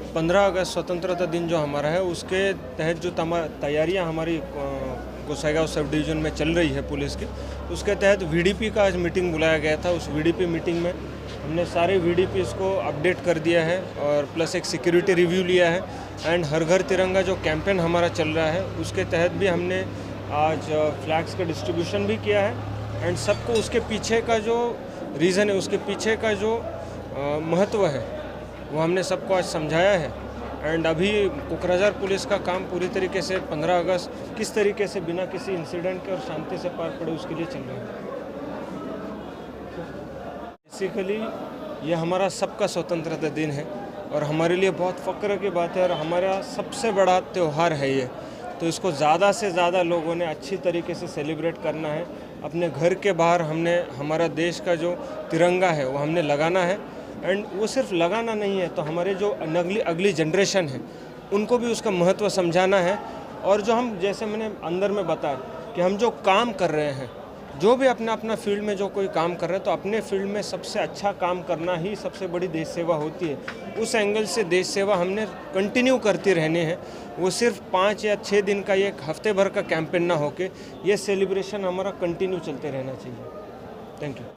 15 अगस्त स्वतंत्रता दिन जो हमारा है उसके तहत जो तैयारियां हमारी गोसाईगांव सब डिवीज़न में चल रही है पुलिस की, उसके तहत वीडीपी का आज मीटिंग बुलाया गया था। उस वीडीपी मीटिंग में हमने सारे वीडीपीज़ को अपडेट कर दिया है और प्लस एक सिक्योरिटी रिव्यू लिया है। एंड हर घर तिरंगा जो कैंपेन हमारा चल रहा है उसके तहत भी हमने आज फ्लैग्स का डिस्ट्रीब्यूशन भी किया है। एंड सबको उसके पीछे का जो रीज़न है, उसके पीछे का जो महत्व है वो हमने सबको आज समझाया है। एंड अभी कोकराझार पुलिस का काम पूरी तरीके से 15 अगस्त किस तरीके से बिना किसी इंसिडेंट के और शांति से पार पड़े उसके लिए चल रहा है। बेसिकली ये हमारा सबका स्वतंत्रता दिन है और हमारे लिए बहुत फ़ख्र की बात है और हमारा सबसे बड़ा त्यौहार है ये। तो इसको ज़्यादा से ज़्यादा लोगों ने अच्छी तरीके से सेलिब्रेट करना है। अपने घर के बाहर हमने हमारा देश का जो तिरंगा है वो हमने लगाना है। एंड वो सिर्फ लगाना नहीं है, तो हमारे जो अगली जनरेशन है उनको भी उसका महत्व समझाना है। और जो हम, जैसे मैंने अंदर में बताया कि हम जो काम कर रहे हैं, जो भी अपना फील्ड में जो कोई काम कर रहे हैं, तो अपने फील्ड में सबसे अच्छा काम करना ही सबसे बड़ी देश सेवा होती है। उस एंगल से देश सेवा हमने कंटिन्यू करती रहनी है। वो सिर्फ 5 या 6 दिन का, ये हफ्ते भर का कैंपेन ना होके ये सेलिब्रेशन हमारा कंटिन्यू चलते रहना चाहिए। Thank you.